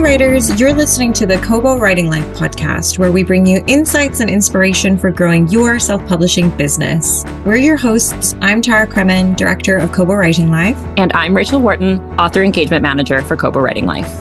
writers, you're listening to the Kobo Writing Life podcast, where we bring you insights and inspiration for growing your self-publishing business. We're your hosts. I'm Tara Kremen, director of Kobo Writing Life. And I'm Rachel Wharton, author engagement manager for Kobo Writing Life.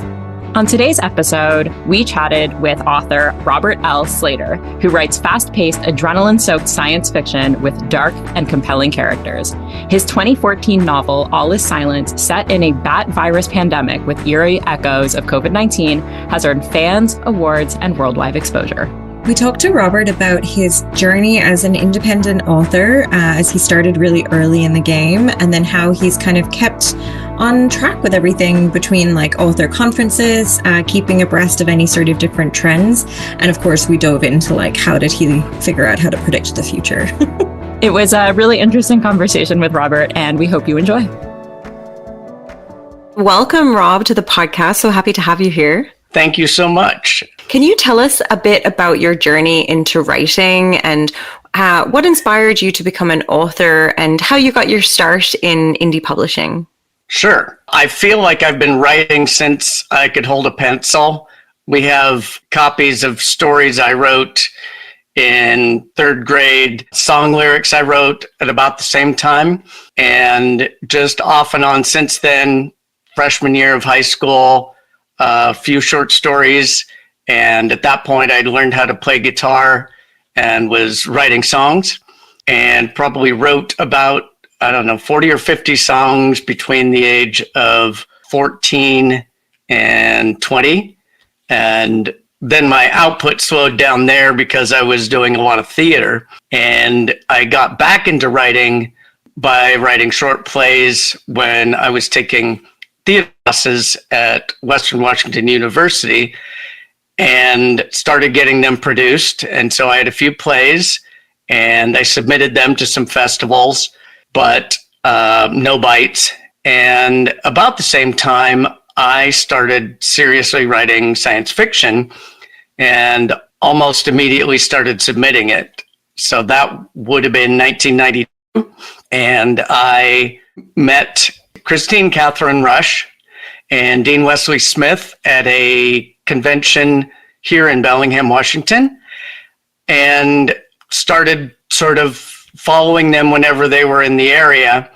On today's episode, we chatted with author Robert L. Slater, who writes fast-paced, adrenaline-soaked science fiction with dark and compelling characters. His 2014 novel, All Is Silent, set in a bat virus pandemic with eerie echoes of COVID-19, has earned fans, awards, and worldwide exposure. We talked to Robert about his journey as an independent author as he started really early in the game, and then how he's kind of kept on track with everything between like author conferences, keeping abreast of any sort of different trends. And of course, we dove into like, how did he figure out how to predict the future? It was a really interesting conversation with Robert, and we hope you enjoy. Welcome, Rob, to the podcast. So happy to have you here. Thank you so much. Can you tell us a bit about your journey into writing and what inspired you to become an author and how you got your start in indie publishing? Sure. I feel like I've been writing since I could hold a pencil. We have copies of stories I wrote in third grade, song lyrics I wrote at about the same time, and just off and on since then, freshman year of high school, a few short stories. And at that point, I'd learned how to play guitar and was writing songs, and probably wrote about 40 or 50 songs between the age of 14 and 20. And then my output slowed down there because I was doing a lot of theater. And I got back into writing by writing short plays when I was taking theater classes at Western Washington University and started getting them produced. And so I had a few plays and I submitted them to some festivals, but no bites. And about the same time, I started seriously writing science fiction and almost immediately started submitting it. So that would have been 1992. And I met Christine Catherine Rush and Dean Wesley Smith at a convention here in Bellingham, Washington, and started sort of following them whenever they were in the area.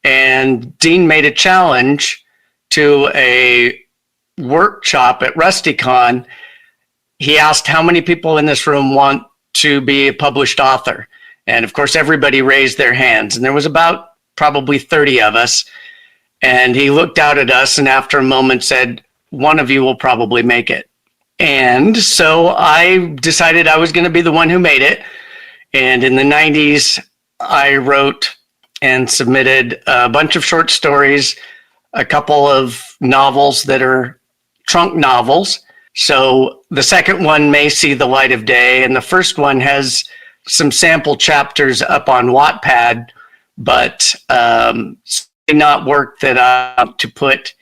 And Dean made a challenge to a workshop at RustyCon. He asked how many people in this room want to be a published author. And of course, everybody raised their hands. And there was about probably 30 of us. And he looked out at us and after a moment said, "One of you will probably make it." And so I decided I was going to be the one who made it. And in the 90s, I wrote and submitted a bunch of short stories, a couple of novels that are trunk novels. So the second one may see the light of day, and the first one has some sample chapters up on Wattpad, but not work that I to put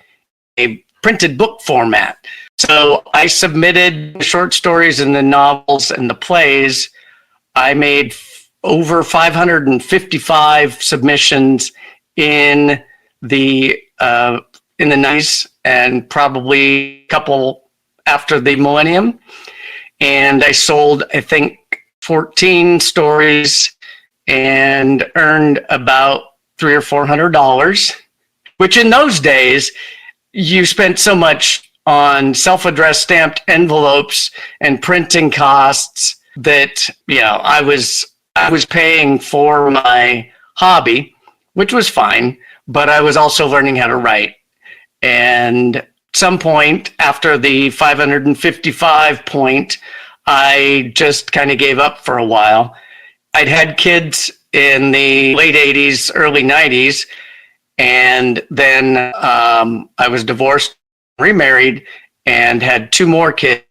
a printed book format. So I submitted the short stories and the novels and the plays. I made over 555 submissions in the 90s and probably a couple after the millennium. And I sold, I think, 14 stories and earned about $300 or $400, which in those days, you spent so much on self-addressed stamped envelopes and printing costs that, I was paying for my hobby, which was fine, but I was also learning how to write. And at some point after the 555 point, I just kind of gave up for a while. I'd had kids in the late 80s, early 90s, and then I was divorced, remarried, and had two more kids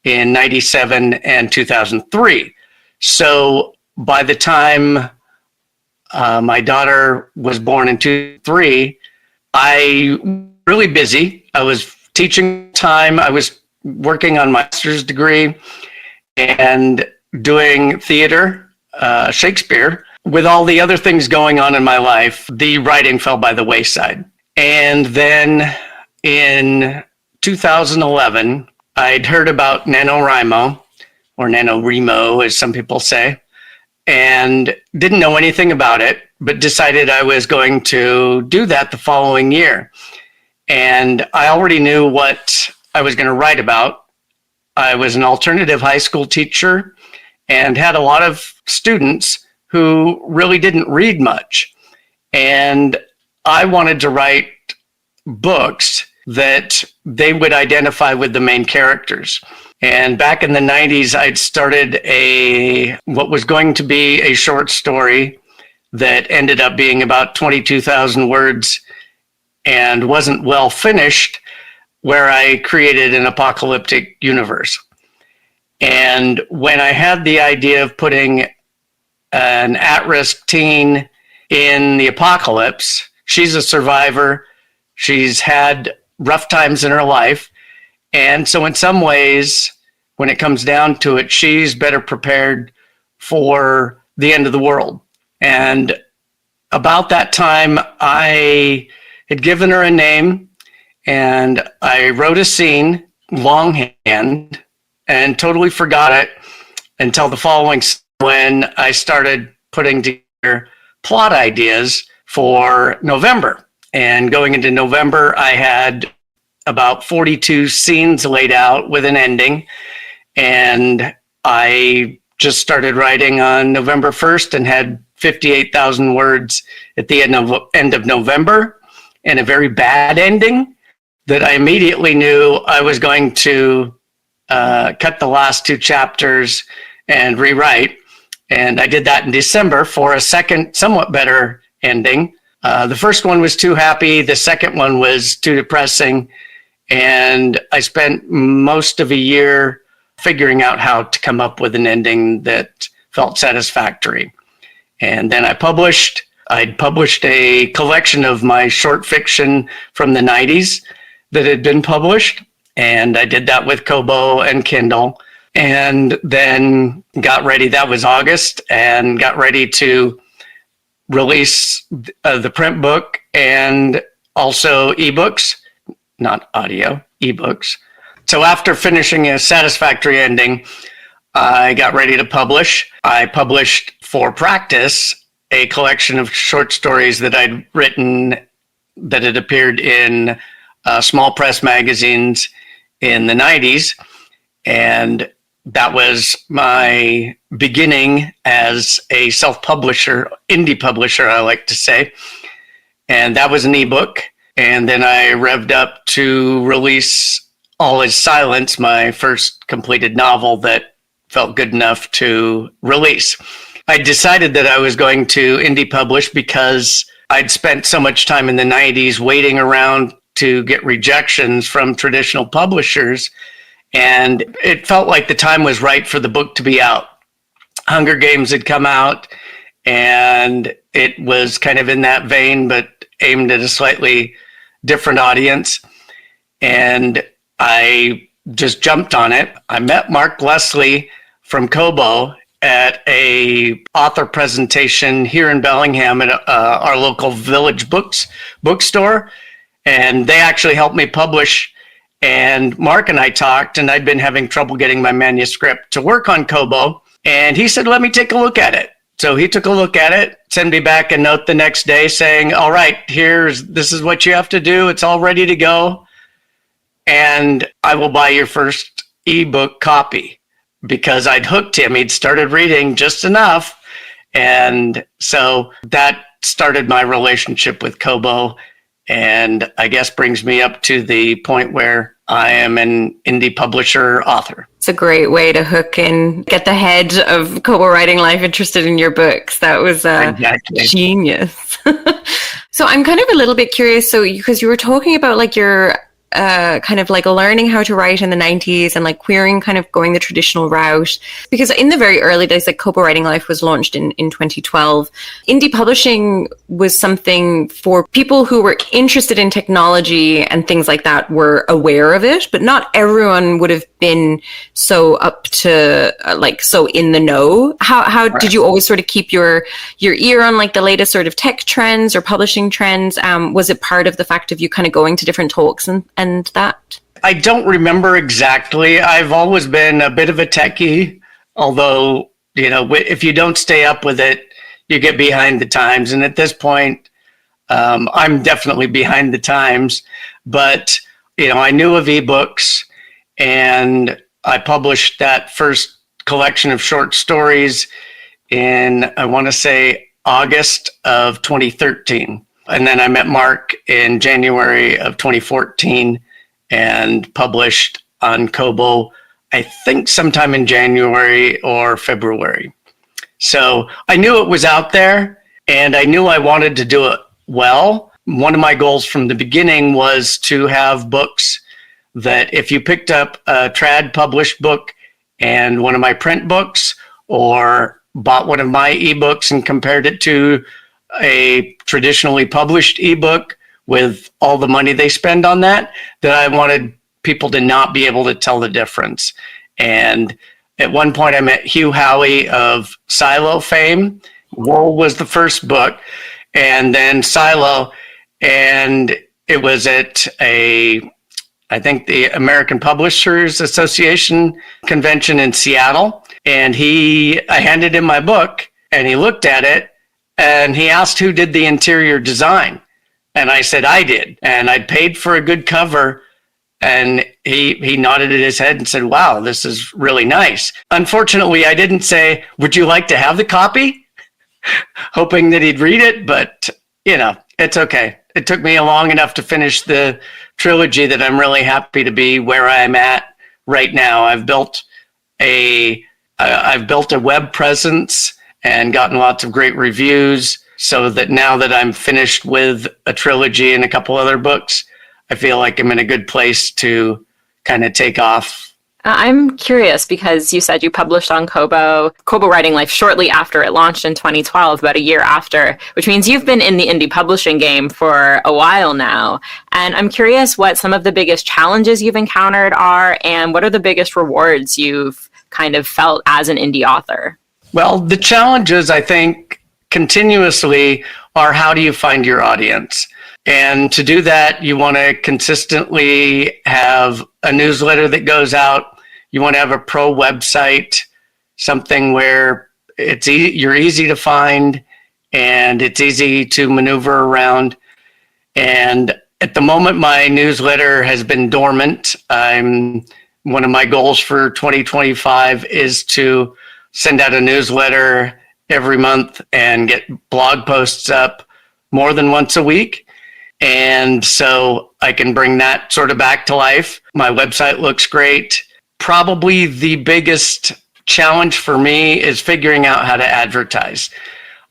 in 97 and 2003. So by the time my daughter was born in 2003, I was really busy. I was teaching time. I was working on my master's degree and doing theater, Shakespeare. With all the other things going on in my life, the writing fell by the wayside. And then in 2011, I'd heard about NaNoWriMo, or NaNoWriMo, as some people say, and didn't know anything about it, but decided I was going to do that the following year. And I already knew what I was going to write about. I was an alternative high school teacher and had a lot of students who really didn't read much. And I wanted to write books that they would identify with the main characters. And back in the 90s, I'd started what was going to be a short story that ended up being about 22,000 words and wasn't well finished, where I created an apocalyptic universe. And when I had the idea of putting an at-risk teen in the apocalypse, she's a survivor. She's had rough times in her life. And so in some ways, when it comes down to it, she's better prepared for the end of the world. And about that time, I had given her a name, and I wrote a scene longhand and totally forgot it until the following, when I started putting together plot ideas for November. And going into November, I had about 42 scenes laid out with an ending. And I just started writing on November 1st and had 58,000 words at the end of November, and a very bad ending that I immediately knew I was going to cut the last two chapters and rewrite. And I did that in December for a second, somewhat better ending. The first one was too happy. The second one was too depressing. And I spent most of a year figuring out how to come up with an ending that felt satisfactory. And then I'd published a collection of my short fiction from the 90s that had been published. And I did that with Kobo and Kindle. And then got ready, that was August, and got ready to release the print book and also ebooks, not audio, ebooks. So after finishing a satisfactory ending, I got ready to publish. I published for practice a collection of short stories that I'd written that had appeared in small press magazines in the 90s. And that was my beginning as a self-publisher, indie publisher, I like to say. And that was an ebook. And then I revved up to release All Is Silence, my first completed novel that felt good enough to release. I decided that I was going to indie publish because I'd spent so much time in the 90s waiting around to get rejections from traditional publishers. And it felt like the time was right for the book to be out. Hunger Games had come out, and it was kind of in that vein, but aimed at a slightly different audience. And I just jumped on it. I met Mark Leslie from Kobo at a author presentation here in Bellingham at our local Village bookstore. And they actually helped me publish. And Mark and I talked, and I'd been having trouble getting my manuscript to work on Kobo. And he said, let me take a look at it. So he took a look at it, sent me back a note the next day saying, all right, this is what you have to do. It's all ready to go. And I will buy your first ebook copy, because I'd hooked him. He'd started reading just enough. And so that started my relationship with Kobo. And I guess brings me up to the point where I am an indie publisher author. It's a great way to hook in, get the head of Kobo Writing Life interested in your books. That was exactly. Genius. So I'm kind of a little bit curious. So because you were talking about like your kind of like learning how to write in the 90s and like queering, kind of going the traditional route, because in the very early days, like Kobo Writing Life was launched in 2012. Indie publishing was something for people who were interested in technology and things like that were aware of it, but not everyone would have been so up to like so in the know. How right. Did you always sort of keep your ear on like the latest sort of tech trends or publishing trends? Was it part of the fact of you kind of going to different talks and that? I don't remember exactly. I've always been a bit of a techie, although, if you don't stay up with it, you get behind the times. And at this point, I'm definitely behind the times. But, I knew of ebooks, and I published that first collection of short stories in, I want to say, August of 2013. And then I met Mark in January of 2014 and published on Kobo, I think sometime in January or February. So I knew it was out there, and I knew I wanted to do it well. One of my goals from the beginning was to have books that if you picked up a trad published book and one of my print books, or bought one of my ebooks and compared it to a traditionally published ebook with all the money they spend on that I wanted people to not be able to tell the difference. And at one point I met Hugh Howey of Silo fame. Wool was the first book, and then Silo, and it was at I think the American Publishers Association convention in Seattle. And I handed him my book, and he looked at it, and he asked who did the interior design. And I said, I did. And I'd paid for a good cover. And he nodded his head and said, wow, this is really nice. Unfortunately, I didn't say, would you like to have the copy? Hoping that he'd read it, but it's okay. It took me long enough to finish the trilogy that I'm really happy to be where I'm at right now. I've built a web presence and gotten lots of great reviews, so that now that I'm finished with a trilogy and a couple other books, I feel like I'm in a good place to kind of take off. I'm curious because you said you published on Kobo Writing Life shortly after it launched in 2012, about a year after, which means you've been in the indie publishing game for a while now. And I'm curious what some of the biggest challenges you've encountered are, and what are the biggest rewards you've kind of felt as an indie author? Well, the challenges, I think, continuously are, how do you find your audience? And to do that, you want to consistently have a newsletter that goes out. You want to have a pro website, something where you're easy to find and it's easy to maneuver around. And at the moment, my newsletter has been dormant. One of my goals for 2025 is to send out a newsletter every month and get blog posts up more than once a week. And so I can bring that sort of back to life. My website looks great. Probably the biggest challenge for me is figuring out how to advertise.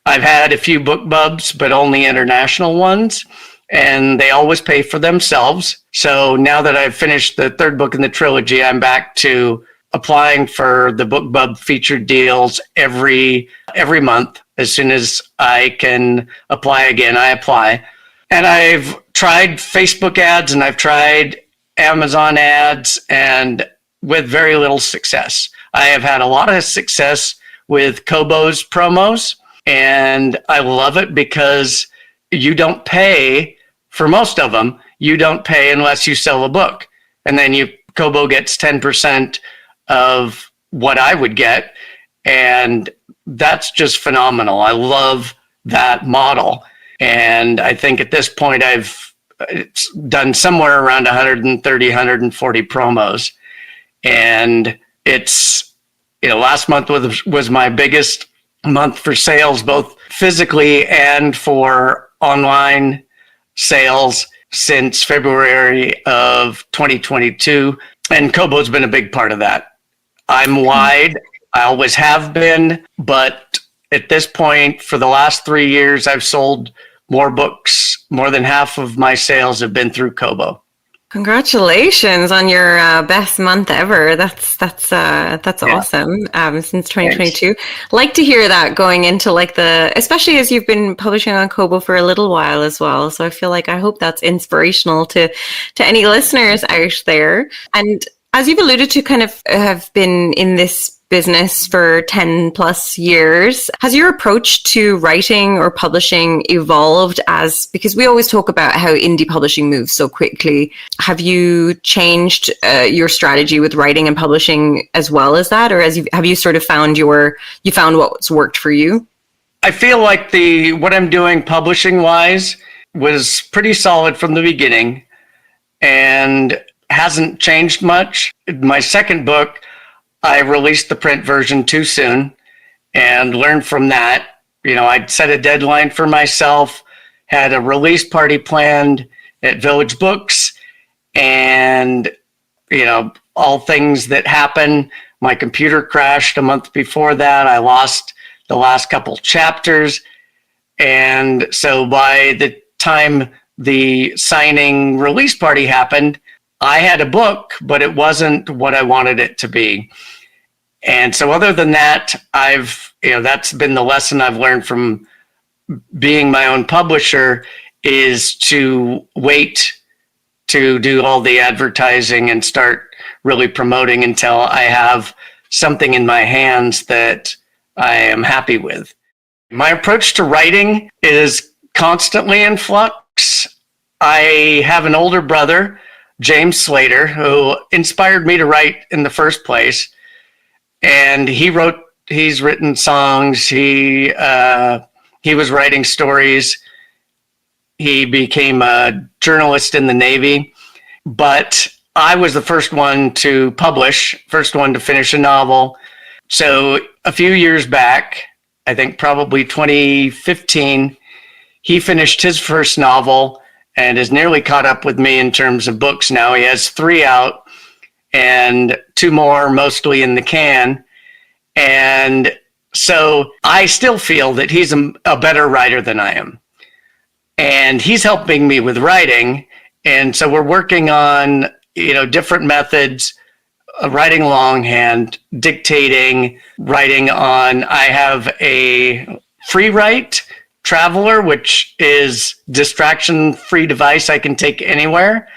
I've had a few book bubs, but only international ones, and they always pay for themselves. So now that I've finished the third book in the trilogy, I'm back to applying for the book bub featured deals every month. As soon as I can apply again, I apply. And I've tried Facebook ads and I've tried Amazon ads, and with very little success. I have had a lot of success with Kobo's promos, and I love it because you don't pay for most of them. You don't pay unless you sell a book. And then Kobo gets 10% of what I would get. And that's just phenomenal. I love that model. And I think at this point, I've done somewhere around 130, 140 promos. And it's, last month was my biggest month for sales, both physically and for online sales since February of 2022. And Kobo's been a big part of that. I'm wide. I always have been. But at this point, for the last 3 years, I've sold more books. More than half of my sales have been through Kobo. Congratulations on your best month ever. That's awesome. Since 2022. Thanks. Like to hear that going into especially as you've been publishing on Kobo for a little while as well. So I feel like I hope that's inspirational to any listeners out there. And as you've alluded to, kind of have been in this business for 10 plus years. Has your approach to writing or publishing evolved because we always talk about how indie publishing moves so quickly. Have you changed your strategy with writing and publishing as well as that? Or have you sort of found what's worked for you? I feel like what I'm doing publishing wise was pretty solid from the beginning and hasn't changed much. My second book, I released the print version too soon and learned from that. I'd set a deadline for myself, had a release party planned at Village Books, and, all things that happen. My computer crashed a month before that. I lost the last couple chapters. And so by the time the signing release party happened, I had a book, but it wasn't what I wanted it to be. And so other than that, that's been the lesson I've learned from being my own publisher, is to wait to do all the advertising and start really promoting until I have something in my hands that I am happy with. My approach to writing is constantly in flux. I have an older brother, James Slater, who inspired me to write in the first place. And he's written songs. He was writing stories. He became a journalist in the Navy. But I was the first one to publish, first one to finish a novel. So a few years back, I think probably 2015, he finished his first novel and is nearly caught up with me in terms of books now. He has 3 out and 2 more mostly in the can. And so I still feel that he's a better writer than I am. And he's helping me with writing. And so we're working on, different methods, writing longhand, dictating, writing on. I have a free write Traveler, which is distraction-free device I can take anywhere.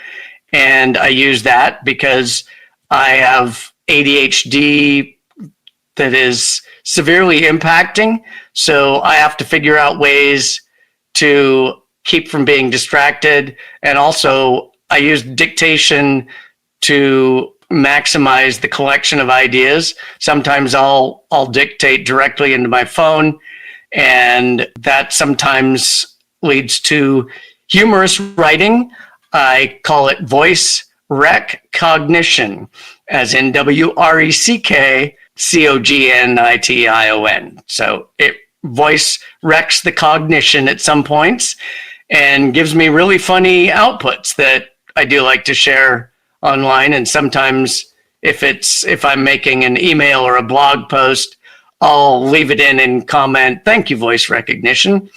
And I use that because I have ADHD that is severely impacting. So I have to figure out ways to keep from being distracted. And also I use dictation to maximize the collection of ideas. Sometimes I'll dictate directly into my phone, and that sometimes leads to humorous writing. I call it voice recognition, as in WRECKCOGNITION. So it voice wrecks the cognition at some points and gives me really funny outputs that I do like to share online. And sometimes if I'm making an email or a blog post, I'll leave it in and comment, "Thank you, voice recognition."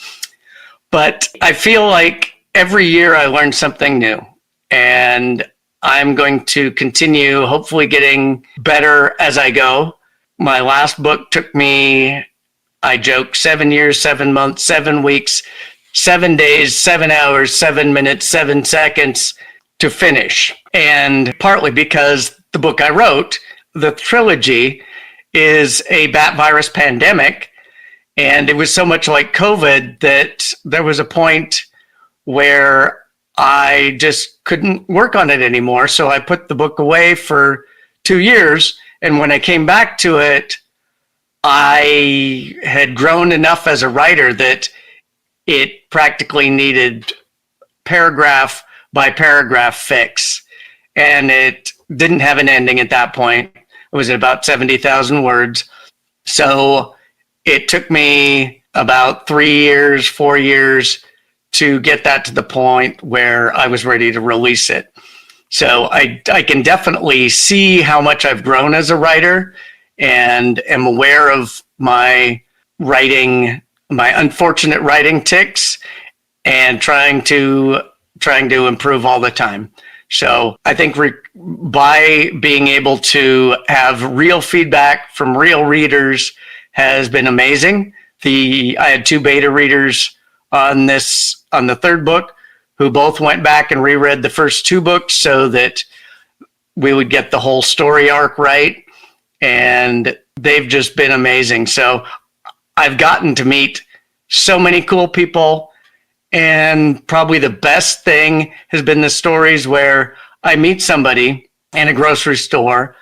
But I feel like every year I learn something new, and I'm going to continue hopefully getting better as I go. My last book took me, I joke, 7 years, 7 months, 7 weeks, 7 days, 7 hours, 7 minutes, 7 seconds to finish. And partly because the book I wrote, the trilogy, is a bat virus pandemic. And it was so much like COVID that there was a point where I just couldn't work on it anymore. So I put the book away for 2 years. And when I came back to it, I had grown enough as a writer that it practically needed paragraph by paragraph fix. And it didn't have an ending at that point. It was at about 70,000 words. So it took me about 3 years, 4 years to get that to the point where I was ready to release it. So I can definitely see how much I've grown as a writer, and am aware of my unfortunate writing tics, and trying to improve all the time. So I think by being able to have real feedback from real readers has been amazing. I had 2 beta readers on the third book who both went back and reread the first 2 books so that we would get the whole story arc right. And they've just been amazing. So I've gotten to meet so many cool people. And probably the best thing has been the stories where I meet somebody in a grocery store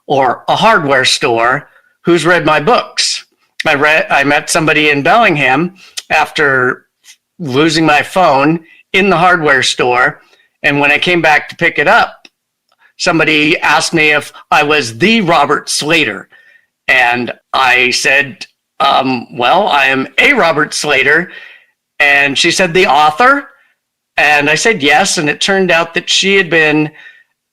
or a hardware store who's read my books. I met somebody in Bellingham after losing my phone in the hardware store. And when I came back to pick it up, somebody asked me if I was the Robert Slater. And I said, well, I am a Robert Slater. And she said, the author? And I said, yes. And it turned out that she had been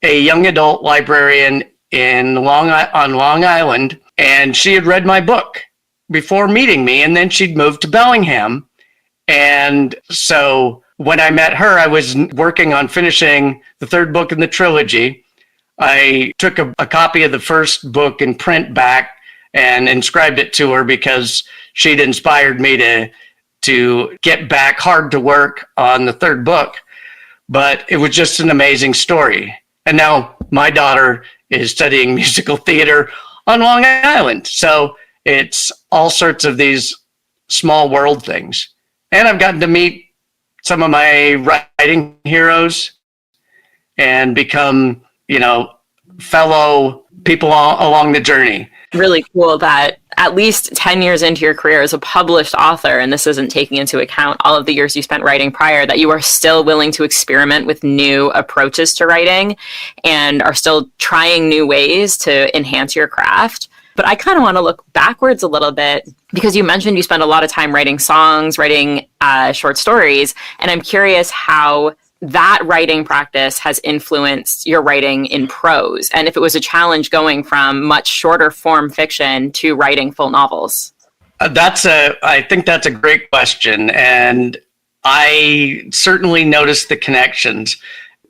a young adult librarian on Long Island. And she had read my book before meeting me. And then she'd moved to Bellingham. And so when I met her, I was working on finishing the third book in the trilogy. I took a copy of the first book in print back and inscribed it to her because she'd inspired me to get back hard to work on the third book. But it was just an amazing story. And now my daughter is studying musical theater on Long Island. So it's all sorts of these small world things. And I've gotten to meet some of my writing heroes and become, fellow people along the journey. Really cool that at least 10 years into your career as a published author, and this isn't taking into account all of the years you spent writing prior, that you are still willing to experiment with new approaches to writing and are still trying new ways to enhance your craft. But I kind of want to look backwards a little bit because you mentioned you spend a lot of time writing songs, writing short stories, and I'm curious how that writing practice has influenced your writing in prose, and if it was a challenge going from much shorter form fiction to writing full novels. I think that's a great question, and I certainly noticed the connections.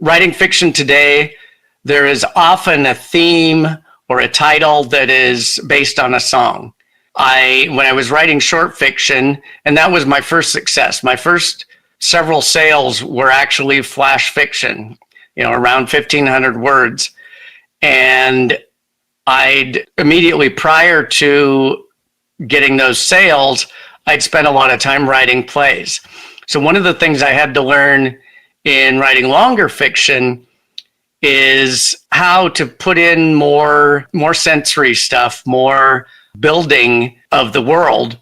Writing fiction today, there is often a theme or a title that is based on a song. When I was writing short fiction, and that was my first success, my first several sales were actually flash fiction, around 1,500 words. And I'd immediately, prior to getting those sales, I'd spent a lot of time writing plays. So one of the things I had to learn in writing longer fiction is how to put in more sensory stuff, more building of the world,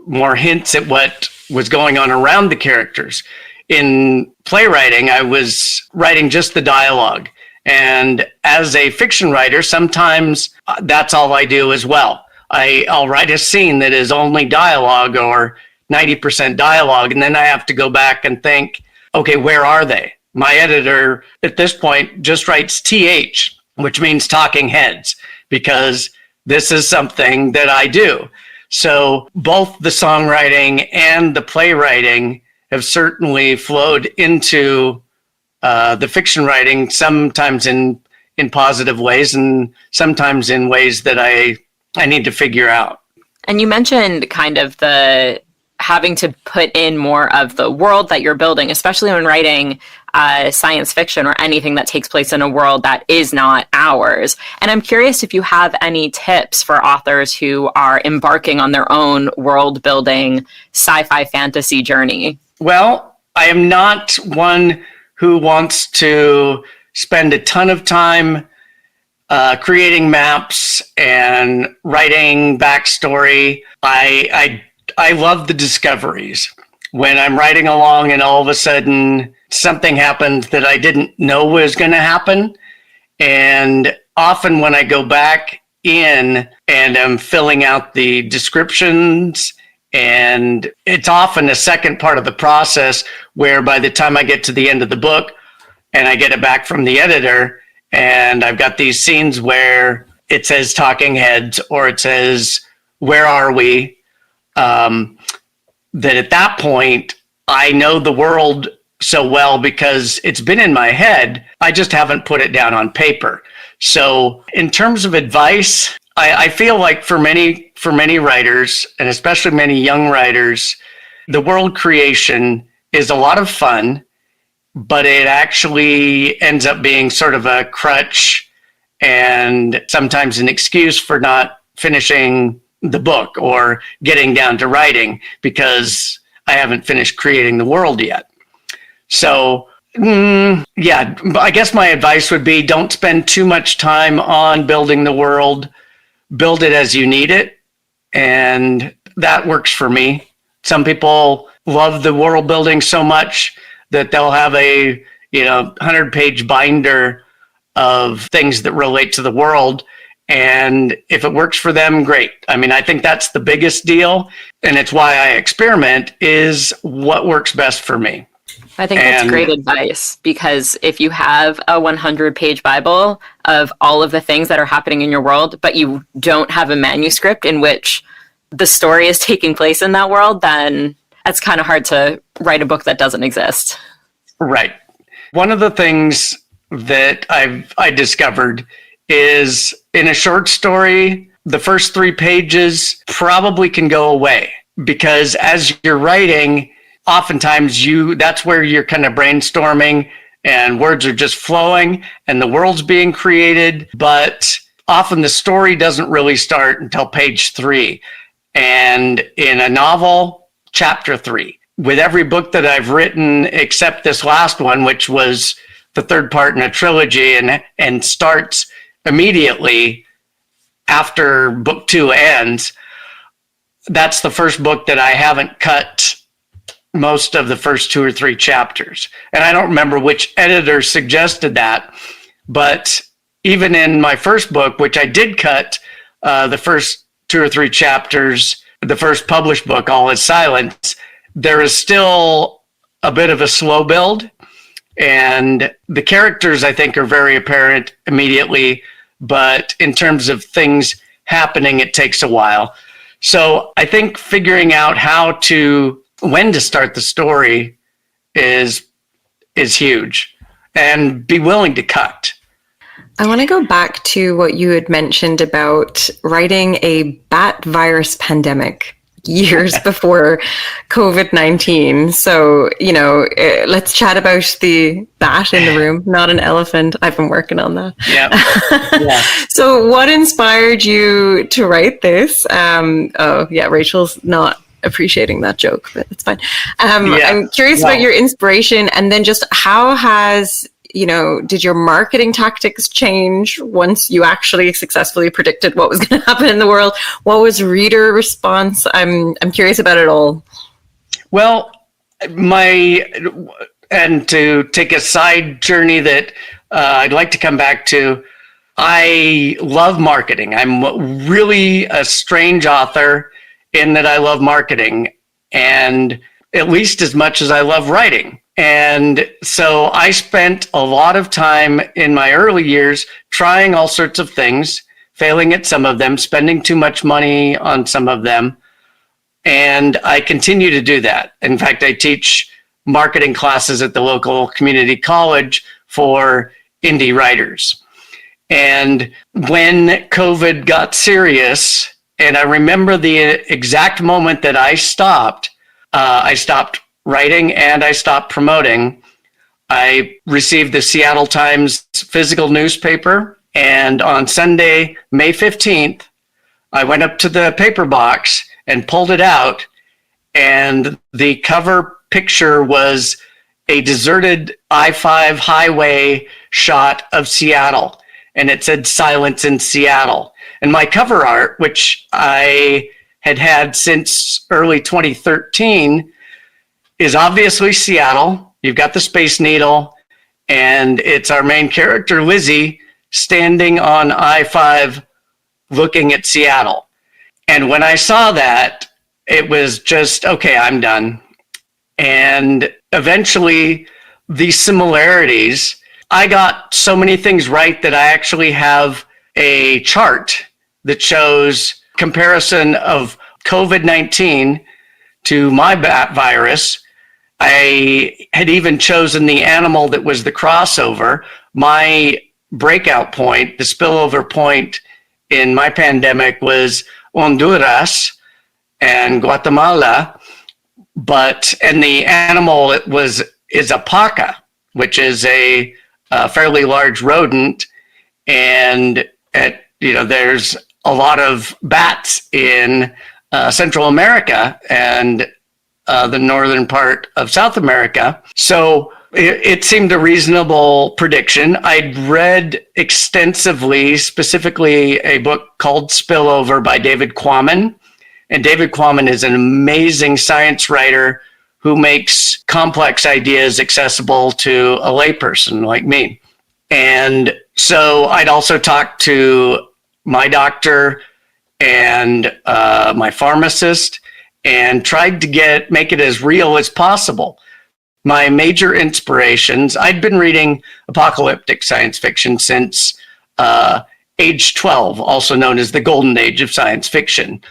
more hints at what was going on around the characters. In playwriting, I was writing just the dialogue. And as a fiction writer, sometimes that's all I do as well. I'll write a scene that is only dialogue or 90% dialogue, and then I have to go back and think, okay, where are they? My editor at this point just writes TH, which means talking heads, because this is something that I do. So both the songwriting and the playwriting have certainly flowed into the fiction writing, sometimes in positive ways and sometimes in ways that I need to figure out. And you mentioned kind of the having to put in more of the world that you're building, especially when writing science fiction or anything that takes place in a world that is not ours. And I'm curious if you have any tips for authors who are embarking on their own world building sci-fi fantasy journey. Well, I am not one who wants to spend a ton of time creating maps and writing backstory. I love the discoveries. When I'm writing along and all of a sudden something happened that I didn't know was going to happen. And often when I go back in and I'm filling out the descriptions, and it's often a second part of the process where by the time I get to the end of the book and I get it back from the editor and I've got these scenes where it says talking heads or it says, where are we? That at that point, I know the world so well because it's been in my head. I just haven't put it down on paper. So in terms of advice, I feel like for many writers, and especially many young writers, the world creation is a lot of fun, but it actually ends up being sort of a crutch and sometimes an excuse for not finishing the book or getting down to writing because I haven't finished creating the world yet. So, yeah, I guess my advice would be don't spend too much time on building the world. Build it as you need it. And that works for me. Some people love the world building so much that they'll have a 100-page binder of things that relate to the world. And if it works for them, great. I mean, I think that's the biggest deal. And it's why I experiment, is what works best for me. I think that's great advice, because if you have a 100-page Bible of all of the things that are happening in your world, but you don't have a manuscript in which the story is taking place in that world, then it's kind of hard to write a book that doesn't exist. Right. One of the things that I discovered is in a short story, the first 3 pages probably can go away, because as you're writing, oftentimes that's where you're kind of brainstorming and words are just flowing and the world's being created. But often the story doesn't really start until page 3. And in a novel, chapter 3. With every book that I've written, except this last one, which was the 3rd part in a trilogy and starts immediately after book 2 ends, that's the first book that I haven't cut most of the first 2 or 3 chapters. And I don't remember which editor suggested that, but even in my first book, which I did cut the first 2 or 3 chapters, the first published book, All Is Silence, there is still a bit of a slow build. And the characters, I think, are very apparent immediately. But in terms of things happening, it takes a while. So I think figuring out when to start the story is huge, and be willing to cut. I want to go back to what you had mentioned about writing a bat virus pandemic years before COVID-19. So, let's chat about the bat in the room, not an elephant. I've been working on that. Yeah. So what inspired you to write this? Rachel's not appreciating that joke, but it's fine. I'm curious about your inspiration, and then just how did your marketing tactics change once you actually successfully predicted what was going to happen in the world? What was reader response? I'm curious about it all. Well, and to take a side journey that I'd like to come back to, I love marketing. I'm really a strange author in that I love marketing, and at least as much as I love writing. And so I spent a lot of time in my early years trying all sorts of things, failing at some of them, spending too much money on some of them. And I continue to do that. In fact, I teach marketing classes at the local community college for indie writers. And when COVID got serious, and I remember the exact moment that I stopped writing and I stopped promoting. I received the Seattle Times physical newspaper, and on Sunday, May 15th, I went up to the paper box and pulled it out, and the cover picture was a deserted I-5 highway shot of Seattle, and it said "Silence in Seattle." And my cover art, which I had since early 2013, is obviously Seattle. You've got the Space Needle, and it's our main character, Lizzie, standing on I-5 looking at Seattle. And when I saw that, it was just, okay, I'm done. And eventually, these similarities, I got so many things right that I actually have a chart that shows comparison of COVID-19 to my bat virus. I had even chosen the animal that was the crossover. My breakout point, the spillover point in my pandemic was Honduras and Guatemala, and the animal is a paca, which is a fairly large rodent, and there's a lot of bats in Central America and the northern part of South America. So it seemed a reasonable prediction. I'd read extensively, specifically a book called Spillover by David Quammen. And David Quammen is an amazing science writer who makes complex ideas accessible to a layperson like me. And so I'd also talked to my doctor and my pharmacist and tried to make it as real as possible. My major inspirations, I'd been reading apocalyptic science fiction since age 12, also known as the golden age of science fiction.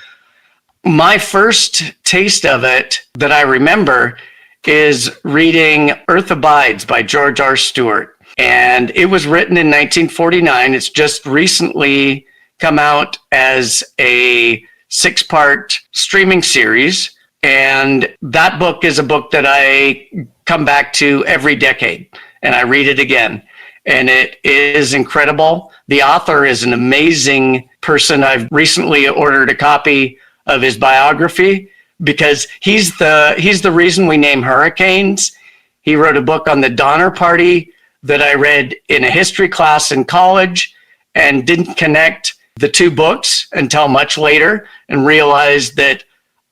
My first taste of it that I remember is reading Earth Abides by George R. Stewart. And it was written in 1949. It's just recently come out as a 6-part streaming series. And that book is a book that I come back to every decade, and I read it again. And it is incredible. The author is an amazing person. I've recently ordered a copy of his biography because he's the reason we name hurricanes. He wrote a book on the Donner Party that I read in a history class in college and didn't connect the two books until much later and realized that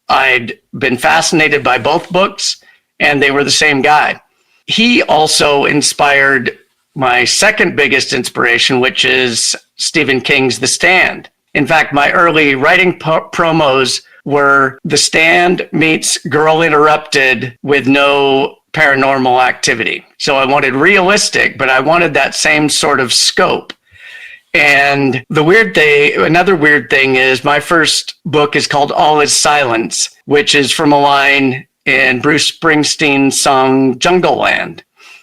I'd been fascinated by both books and they were the same guy. He also inspired my second biggest inspiration, which is Stephen King's The Stand. In fact, my early writing promos were The Stand meets Girl Interrupted with no paranormal activity. So I wanted realistic, but I wanted that same sort of scope. And another weird thing is my first book is called All Is Silence, which is from a line in Bruce Springsteen's song Jungle Land.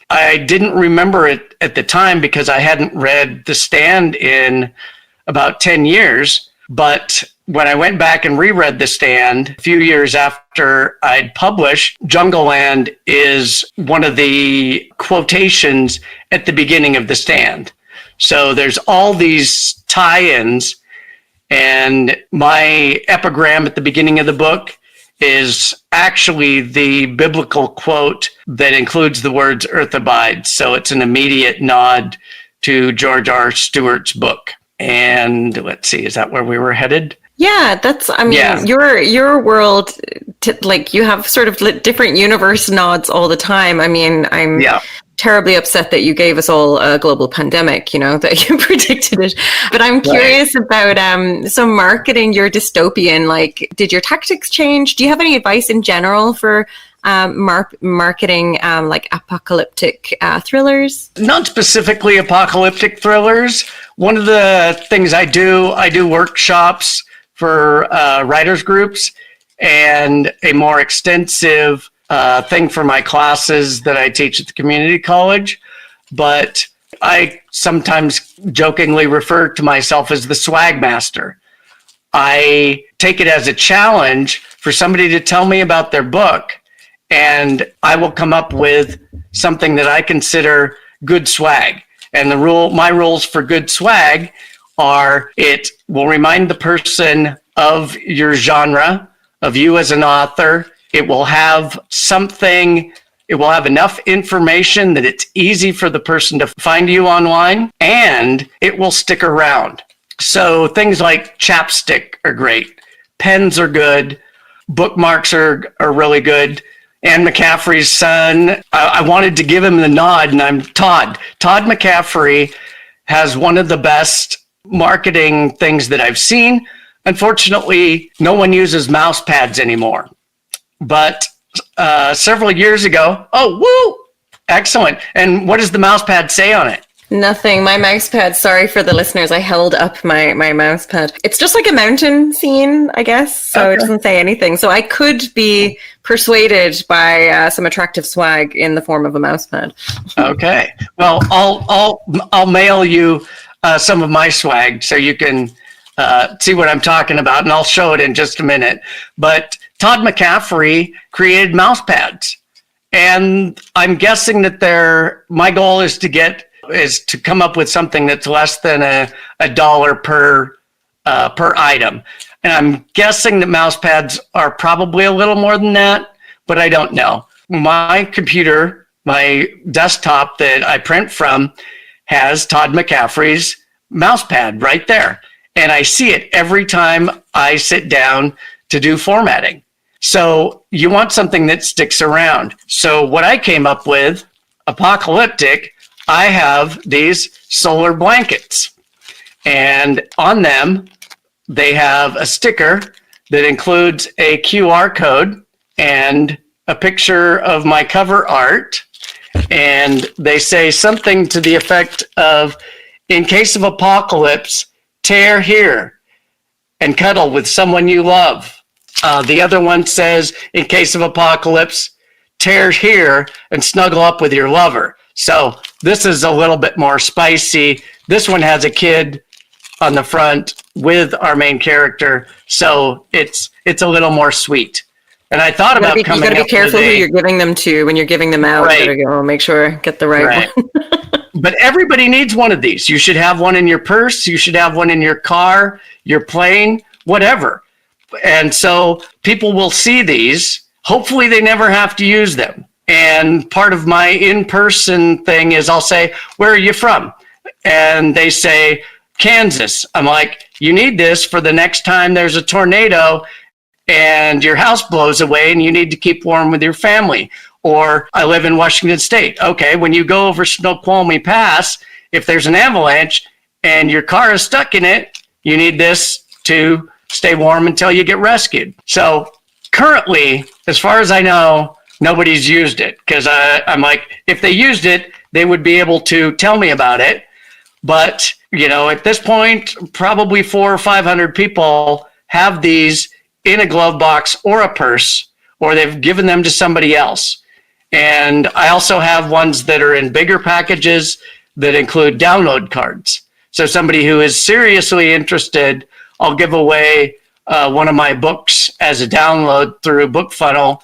I didn't remember it at the time because I hadn't read The Stand in about 10 years. But when I went back and reread The Stand a few years after I'd published, Jungle Land is one of the quotations at the beginning of The Stand. So there's all these tie-ins, and my epigram at the beginning of the book is actually the biblical quote that includes the words Earth Abides. So it's an immediate nod to George R. Stewart's book. And let's see, is that where we were headed? Yeah, your world, you have sort of different universe nods all the time. I mean, I'm terribly upset that you gave us all a global pandemic, that you predicted it. But I'm curious about some marketing your dystopian. Did your tactics change? Do you have any advice in general for marketing apocalyptic thrillers? Not specifically apocalyptic thrillers. One of the things I do workshops for writers groups, and a more extensive thing for my classes that I teach at the community college. But I sometimes jokingly refer to myself as the swag master. I take it as a challenge for somebody to tell me about their book, and I will come up with something that I consider good swag. And my rules for good swag are: it will remind the person of your genre, of you as an author. It will have enough information that it's easy for the person to find you online, and it will stick around. So things like chapstick are great. Pens are good. Bookmarks are really good. Anne McCaffrey's son, I wanted to give him the nod, and I'm Todd. Todd McCaffrey has one of the best marketing things that I've seen. Unfortunately, no one uses mouse pads anymore. But several years ago, excellent. And what does the mouse pad say on it? Nothing. My mouse pad, sorry for the listeners, I held up my mouse pad. It's just like a mountain scene, I guess. So It doesn't say anything. So I could be persuaded by some attractive swag in the form of a mouse pad. Okay. Well, I'll mail you some of my swag so you can see what I'm talking about, and I'll show it in just a minute. But Todd McCaffrey created mouse pads, and I'm guessing that my goal is to come up with something that's less than a dollar per per item. And I'm guessing that mouse pads are probably a little more than that, but I don't know. My computer, my desktop that I print from, has Todd McCaffrey's mouse pad right there. And I see it every time I sit down to do formatting. So you want something that sticks around. So what I came up with, apocalyptic, I have these solar blankets. And on them, they have a sticker that includes a QR code and a picture of my cover art. And they say something to the effect of, in case of apocalypse, tear here and cuddle with someone you love. The other one says, in case of apocalypse, tear here and snuggle up with your lover. So this is a little bit more spicy. This one has a kid on the front with our main character, so it's a little more sweet. And I thought about coming up with you got to be careful who you're giving them to when you're giving them out. Right. You got to go make sure get the right one. But everybody needs one of these. You should have one in your purse. You should have one in your car, your plane, whatever. And so people will see these. Hopefully they never have to use them. And part of my in-person thing is I'll say, where are you from? And they say, Kansas. I'm like, you need this for the next time there's a tornado and your house blows away and you need to keep warm with your family. Or I live in Washington State. Okay, when you go over Snoqualmie Pass, if there's an avalanche and your car is stuck in it, you need this to stay warm until you get rescued. So currently, as far as I know, nobody's used it because I'm like, if they used it, they would be able to tell me about it. But, you know, at this point, probably 400 or 500 people have these in a glove box or a purse, or they've given them to somebody else. And I also have ones that are in bigger packages that include download cards. So somebody who is seriously interested, I'll give away one of my books as a download through BookFunnel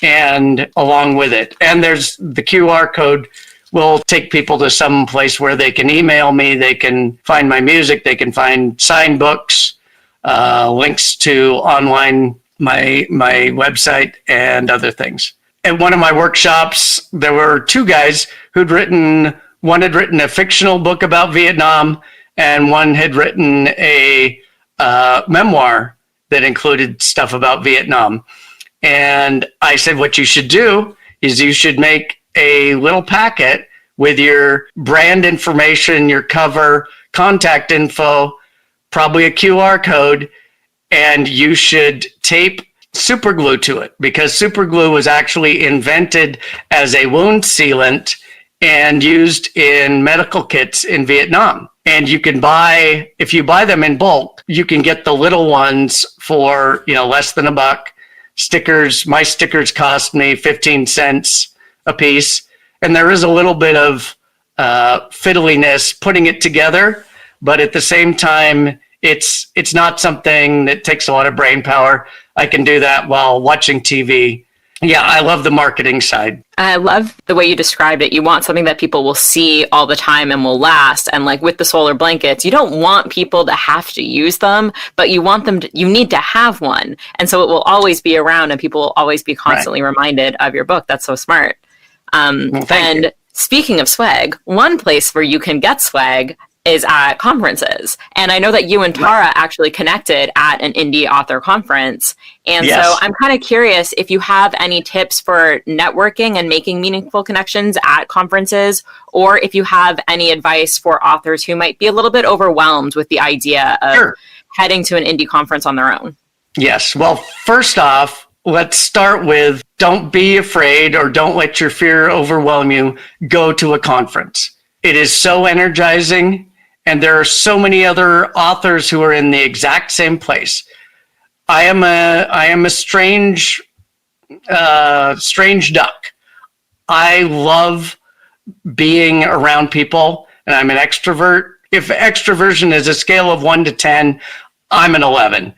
and along with it. And there's the QR code will take people to some place where they can email me, they can find my music, they can find signed books, links to online, my website, and other things. At one of my workshops, there were two guys one had written a fictional book about Vietnam, and one had written a memoir that included stuff about Vietnam. And I said, what you should do is you should make a little packet with your brand information, your cover, contact info, probably a QR code, and you should tape super glue to it because super glue was actually invented as a wound sealant and used in medical kits in Vietnam. And you can if you buy them in bulk, you can get the little ones for, less than $1. Stickers, my stickers cost me 15 cents a piece. And there is a little bit of fiddliness putting it together, but at the same time, it's not something that takes a lot of brain power. I can do that while watching TV. Yeah, I love the marketing side. I love the way you described it. You want something that people will see all the time and will last. And like with the solar blankets, you don't want people to have to use them, but you want them you need to have one. And so it will always be around and people will always be constantly reminded of your book. That's so smart. And speaking of swag, one place where you can get swag is at conferences. And I know that you and Tara actually connected at an indie author conference. And so I'm kind of curious if you have any tips for networking and making meaningful connections at conferences, or if you have any advice for authors who might be a little bit overwhelmed with the idea of heading to an indie conference on their own. Yes. Well, first off, let's start with don't be afraid or don't let your fear overwhelm you. Go to a conference. It is so energizing. And there are so many other authors who are in the exact same place. I am a strange duck. I love being around people, and I'm an extrovert. If extroversion is a scale of 1 to 10, I'm an 11.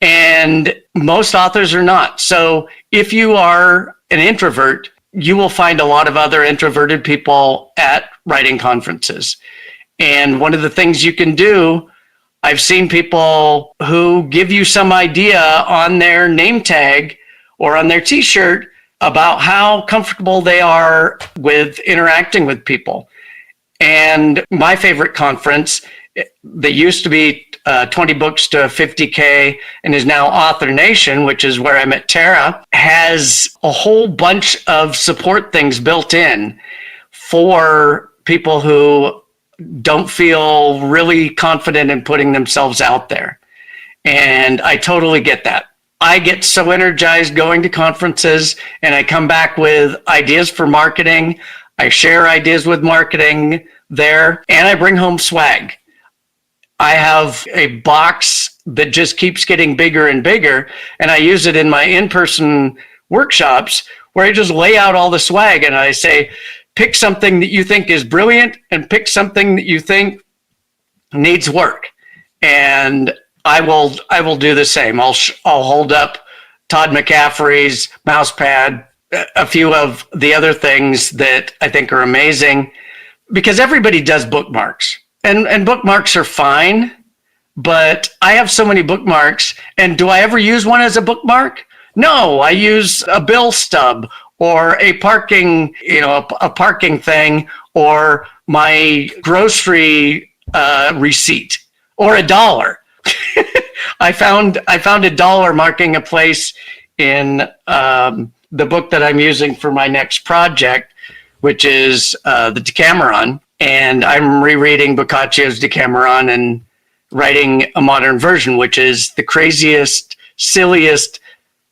And most authors are not. So if you are an introvert, you will find a lot of other introverted people at writing conferences. And one of the things you can do, I've seen people who give you some idea on their name tag or on their t-shirt about how comfortable they are with interacting with people. And my favorite conference that used to be 20 books to 50K and is now Author Nation, which is where I met Tara, has a whole bunch of support things built in for people who don't feel really confident in putting themselves out there. And I totally get that. I get so energized going to conferences, and I come back with ideas for marketing. I share ideas with marketing there, and I bring home swag. I have a box that just keeps getting bigger and bigger, and I use it in my in-person workshops where I just lay out all the swag and I say, pick something that you think is brilliant and pick something that you think needs work. And I will do the same. I'll hold up Todd McCaffrey's mouse pad, a few of the other things that I think are amazing, because everybody does bookmarks, and bookmarks are fine, but I have so many bookmarks, and do I ever use one as a bookmark? No, I use a bill stub or a parking thing, or my grocery receipt, or $1. I found $1 marking a place in the book that I'm using for my next project, which is the Decameron. And I'm rereading Boccaccio's Decameron and writing a modern version, which is the craziest, silliest,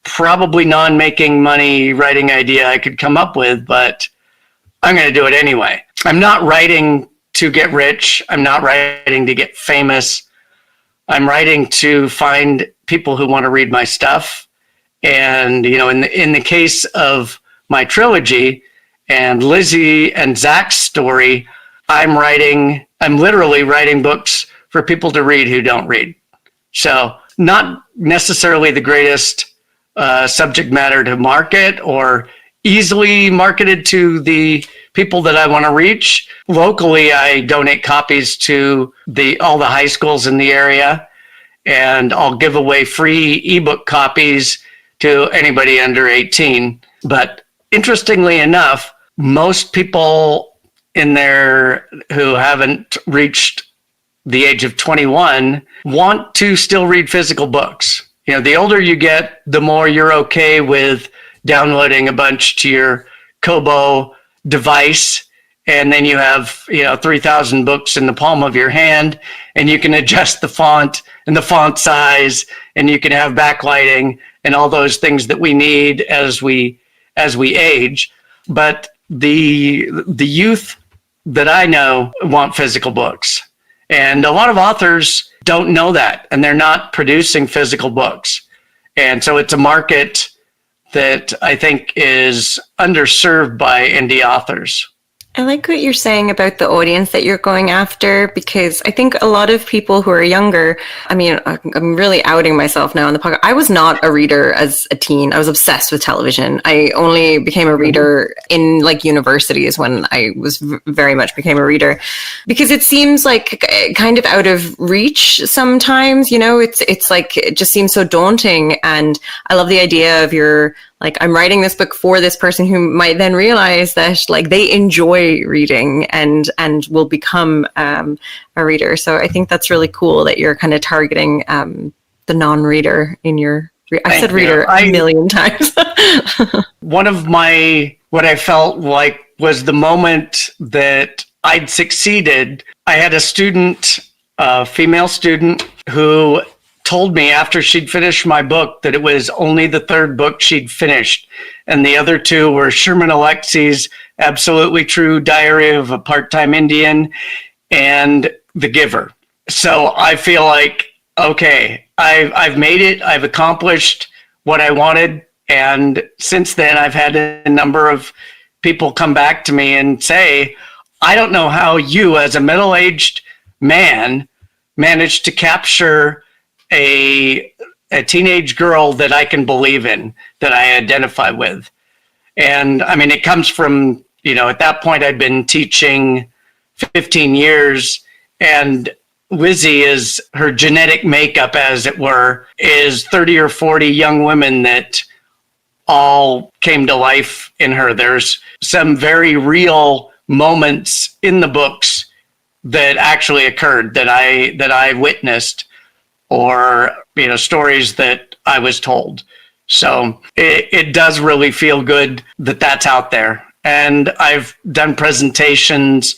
probably non-making money writing idea I could come up with, but I'm going to do it anyway. I'm not writing to get rich. I'm not writing to get famous. I'm writing to find people who want to read my stuff. And, in the case of my trilogy and Lizzie and Zach's story, I'm literally writing books for people to read who don't read. So not necessarily the greatest subject matter to market or easily marketed to the people that I want to reach. Locally, I donate copies to all the high schools in the area, and I'll give away free ebook copies to anybody under 18. But interestingly enough, most people in there who haven't reached the age of 21 want to still read physical books. The older you get, the more you're okay with downloading a bunch to your Kobo device, and then you have 3,000 books in the palm of your hand, and you can adjust the font and the font size, and you can have backlighting and all those things that we need as we age. But the youth that I know want physical books, and a lot of authors don't know that, and they're not producing physical books. And so it's a market that I think is underserved by indie authors. I like what you're saying about the audience that you're going after, because I think a lot of people who are younger, I'm really outing myself now on the podcast. I was not a reader as a teen. I was obsessed with television. I only became a reader in university is when I was very much became a reader, because it seems like kind of out of reach sometimes, it's like, it just seems so daunting. And I love the idea of I'm writing this book for this person who might then realize that they enjoy reading and will become a reader. So I think that's really cool that you're kind of targeting the non-reader in your. I said reader a million times. One of what I felt like was the moment that I'd succeeded. I had a student, a female student, who told me after she'd finished my book that it was only the third book she'd finished, and the other two were Sherman Alexi's Absolutely True Diary of a Part-Time Indian and The Giver. So I feel like, okay, I've made it. I've accomplished what I wanted. And since then, I've had a number of people come back to me and say, I don't know how you, as a middle-aged man, managed to capture a teenage girl that I can believe in, that I identify with. And it comes from, at that point I'd been teaching 15 years, and Lizzie is her genetic makeup, as it were, is 30 or 40 young women that all came to life in her. There's some very real moments in the books that actually occurred that I witnessed, or stories that I was told. So it does really feel good that that's out there. And I've done presentations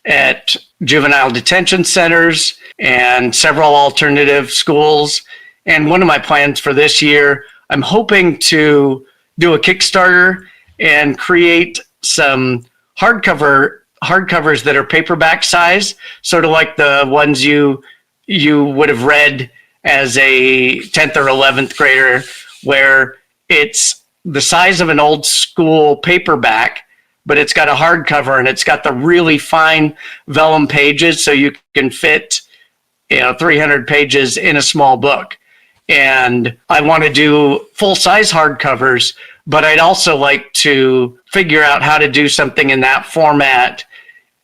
at juvenile detention centers and several alternative schools. And one of my plans for this year, I'm hoping to do a Kickstarter and create some hardcovers that are paperback size, sort of like the ones you would have read as a 10th or 11th grader, where it's the size of an old school paperback, but it's got a hardcover and it's got the really fine vellum pages, so you can fit 300 pages in a small book. And I want to do full-size hardcovers, but I'd also like to figure out how to do something in that format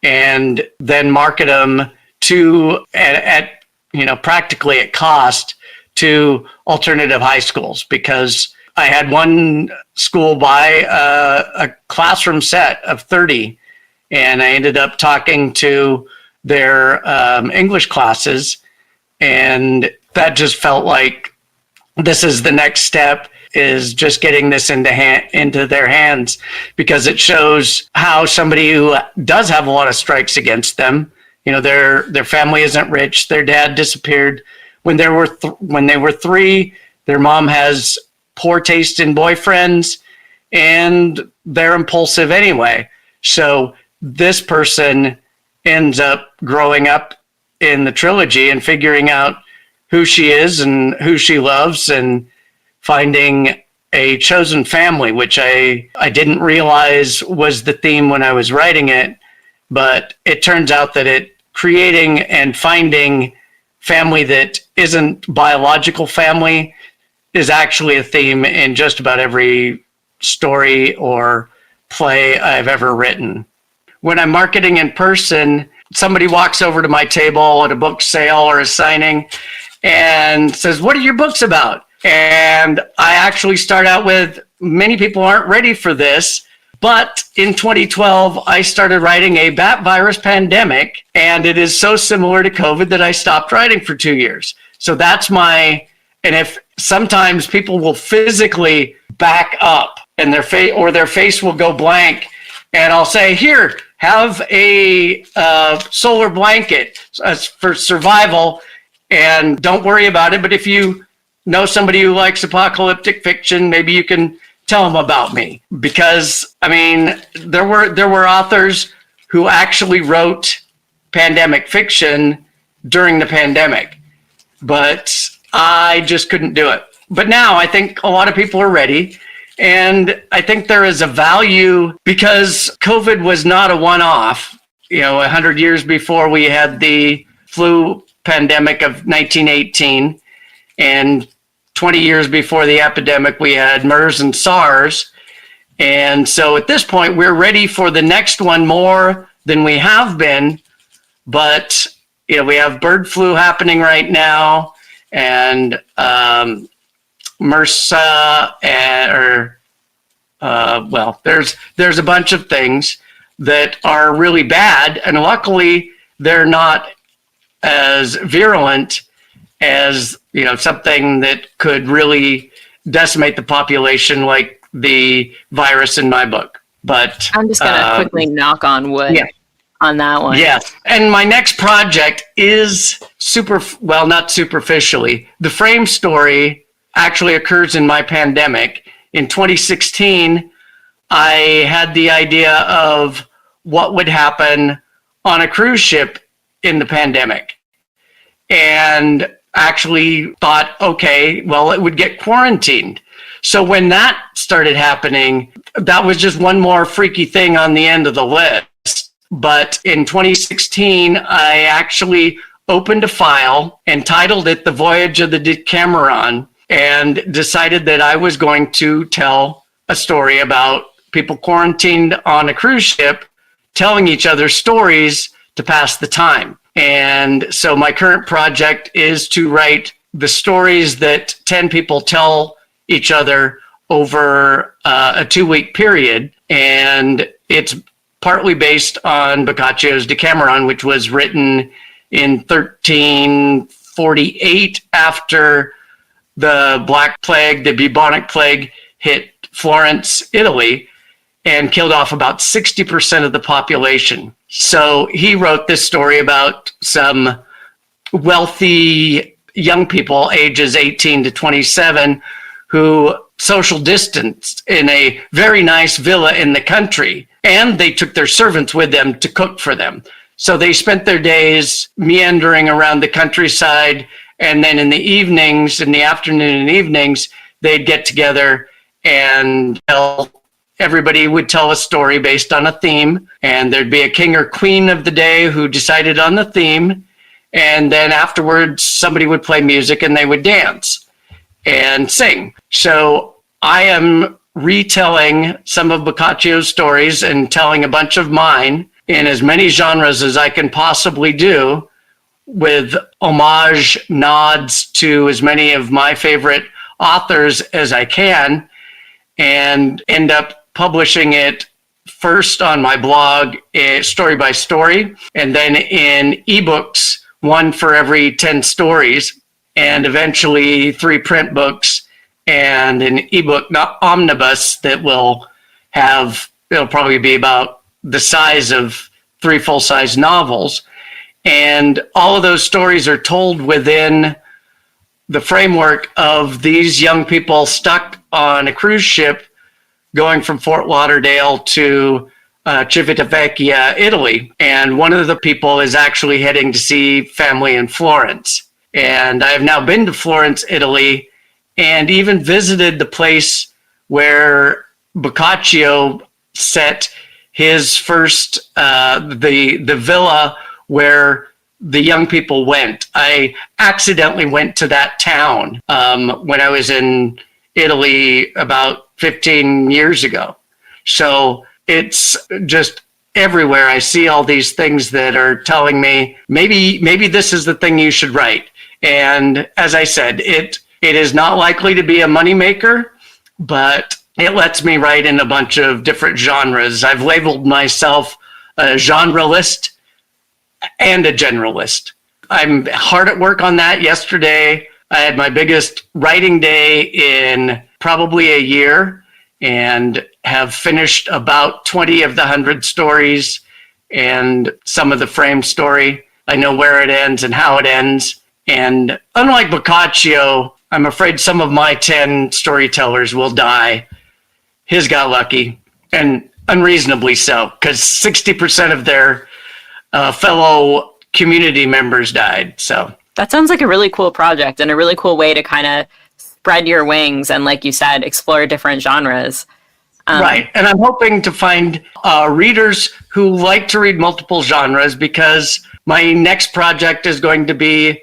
and then market them to at practically at cost to alternative high schools, because I had one school buy a classroom set of 30, and I ended up talking to their English classes, and that just felt like this is the next step, is just getting this into their hands, because it shows how somebody who does have a lot of strikes against them, their family isn't rich, their dad disappeared when they were 3, their mom has poor taste in boyfriends, and they're impulsive anyway. So this person ends up growing up in the trilogy and figuring out who she is and who she loves, and finding a chosen family, which I didn't realize was the theme when I was writing it. But it turns out that creating and finding family that isn't biological family is actually a theme in just about every story or play I've ever written. When I'm marketing in person, somebody walks over to my table at a book sale or a signing and says, "What are your books about?" And I actually start out with, many people aren't ready for this, but in 2012, I started writing a bat virus pandemic, and it is so similar to COVID that I stopped writing for 2 years. So that's and if sometimes people will physically back up and their face will go blank, and I'll say, "Here, have a solar blanket for survival, and don't worry about it. But if you know somebody who likes apocalyptic fiction, maybe you can tell them about me." Because there were authors who actually wrote pandemic fiction during the pandemic, but I just couldn't do it. But now I think a lot of people are ready, and I think there is a value, because COVID was not a one-off. 100 years before, we had the flu pandemic of 1918, and 20 years before the epidemic, we had MERS and SARS. And so at this point, we're ready for the next one more than we have been. But we have bird flu happening right now, and MRSA, there's a bunch of things that are really bad, and luckily they're not as virulent as something that could really decimate the population, like the virus in my book. But I'm just gonna quickly knock on wood on that one. Yes, and my next project is not superficially. The frame story actually occurs in my pandemic. In 2016, I had the idea of what would happen on a cruise ship in the pandemic, and actually thought, okay, well, it would get quarantined. So when that started happening, that was just one more freaky thing on the end of the list. But in 2016, I actually opened a file and titled it The Voyage of the Decameron, and decided that I was going to tell a story about people quarantined on a cruise ship telling each other stories to pass the time. And so my current project is to write the stories that 10 people tell each other over a 2-week period. And it's partly based on Boccaccio's Decameron, which was written in 1348 after the Black Plague, the bubonic plague, hit Florence, Italy, and killed off about 60% of the population. So he wrote this story about some wealthy young people, ages 18 to 27, who social distanced in a very nice villa in the country. And they took their servants with them to cook for them. So they spent their days meandering around the countryside. And then in the evenings, in the afternoon and evenings, they'd get together and everybody would tell a story based on a theme. And there'd be a king or queen of the day who decided on the theme. And then afterwards, somebody would play music and they would dance and sing. So I am retelling some of Boccaccio's stories and telling a bunch of mine in as many genres as I can possibly do, with homage nods to as many of my favorite authors as I can, and end up publishing it first on my blog, story by story, and then in ebooks, one for every 10 stories, and eventually 3 print books and an ebook omnibus that will have, it'll probably be about the size of 3 full-size novels. And all of those stories are told within the framework of these young people stuck on a cruise ship going from Fort Lauderdale to Civitavecchia, Italy. And one of the people is actually heading to see family in Florence. And I have now been to Florence, Italy, and even visited the place where Boccaccio set his first, the villa where the young people went. I accidentally went to that town when I was in Italy about 15 years ago. So it's just everywhere. I see all these things that are telling me, maybe this is the thing you should write. And as I said, it is not likely to be a moneymaker, but it lets me write in a bunch of different genres. I've labeled myself a genrelist and a generalist. I'm hard at work on that. Yesterday, I had my biggest writing day in probably a year and have finished about 20 of the 100 stories and some of the frame story. I know where it ends and how it ends. And unlike Boccaccio, I'm afraid some of my 10 storytellers will die. His got lucky, and unreasonably so, because 60% of their fellow community members died. So that sounds like a really cool project and a really cool way to kind of spread your wings and, like you said, explore different genres. Right. And I'm hoping to find readers who like to read multiple genres, because my next project is going to be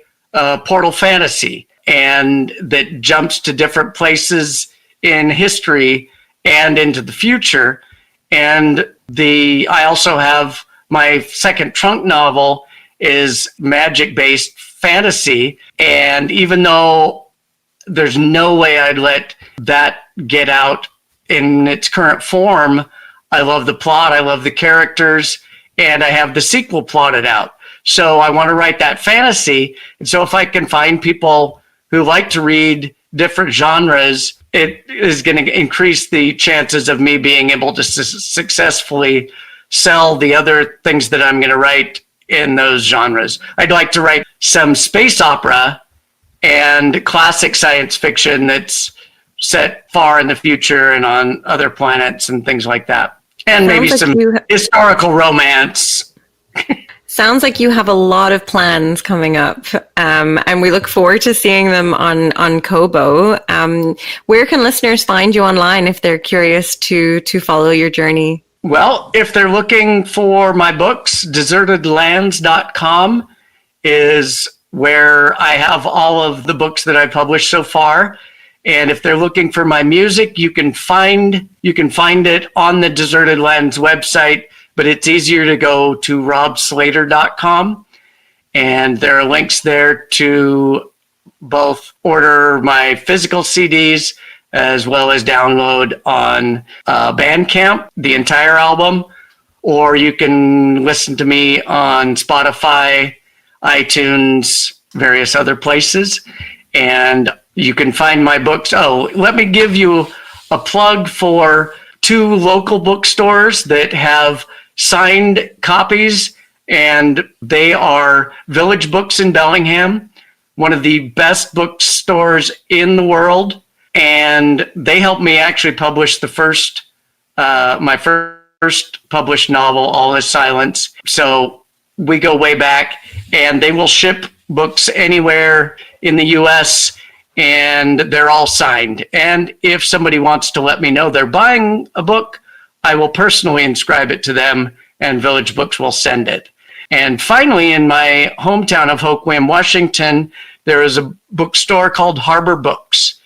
portal fantasy, and that jumps to different places in history and into the future. And I also have my second trunk novel is magic-based fantasy. And even though there's no way I'd let that get out in its current form, I love the plot, I love the characters, and I have the sequel plotted out. So I want to write that fantasy. And so if I can find people who like to read different genres, it is going to increase the chances of me being able to successfully sell the other things that I'm going to write in those genres. I'd like to write some space opera and classic science fiction that's set far in the future and on other planets and things like that. And maybe some historical romance. Sounds like you have a lot of plans coming up, and we look forward to seeing them on Kobo. Where can listeners find you online if they're curious to follow your journey? Well, if they're looking for my books, desertedlands.com is where I have all of the books that I published so far. And if they're looking for my music, you can find it on the Deserted Lands website, but it's easier to go to robslater.com. And there are links there to both order my physical CDs as well as download on Bandcamp, the entire album, or you can listen to me on Spotify, iTunes, various other places. And you can find my books. Oh, let me give you a plug for 2 local bookstores that have signed copies, and they are Village Books in Bellingham, one of the best bookstores in the world. And they helped me actually publish my first published novel, All Is Silence. So we go way back, and they will ship books anywhere in the US, and they're all signed. And if somebody wants to let me know they're buying a book, I will personally inscribe it to them, and Village Books will send it. And finally, in my hometown of Hoquiam, Washington, there is a bookstore called Harbor Books,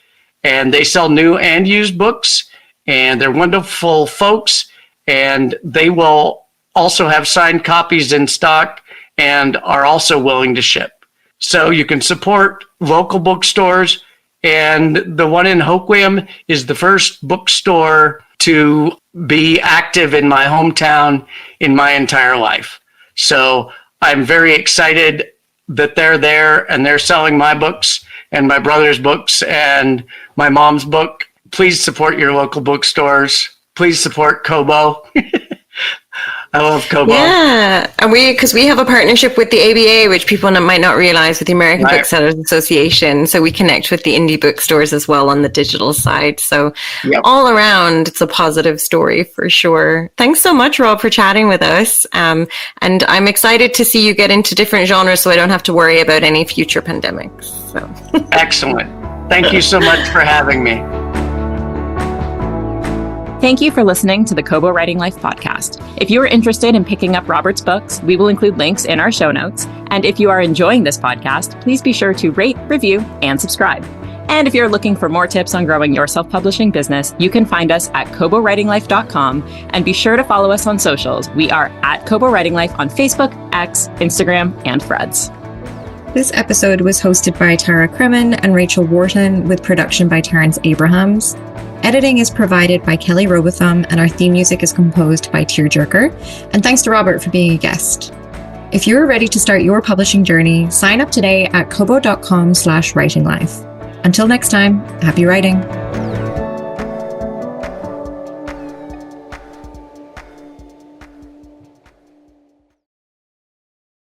and they sell new and used books, and they're wonderful folks, and they will also have signed copies in stock and are also willing to ship. So you can support local bookstores, and the one in Hoquiam is the first bookstore to be active in my hometown in my entire life. So I'm very excited that they're there and they're selling my books and my brother's books and my mom's book. Please support your local bookstores. Please support Kobo. I love Kobo. Yeah, and because we have a partnership with the ABA, which people might not realize, with the American Booksellers Association. So we connect with the indie bookstores as well on the digital side. So all around, it's a positive story for sure. Thanks so much, Rob, for chatting with us. And I'm excited to see you get into different genres, so I don't have to worry about any future pandemics. So excellent. Thank you so much for having me. Thank you for listening to the Kobo Writing Life podcast. If you are interested in picking up Robert's books, we will include links in our show notes. And if you are enjoying this podcast, please be sure to rate, review, and subscribe. And if you're looking for more tips on growing your self-publishing business, you can find us at kobowritinglife.com, and be sure to follow us on socials. We are at Kobo Writing Life on Facebook, X, Instagram, and Threads. This episode was hosted by Tara Kremen and Rachel Wharton, with production by Terrence Abrahams. Editing is provided by Kelly Robotham, and our theme music is composed by Tearjerker. And thanks to Robert for being a guest. If you're ready to start your publishing journey, sign up today at kobo.com/writinglife. Until next time, happy writing.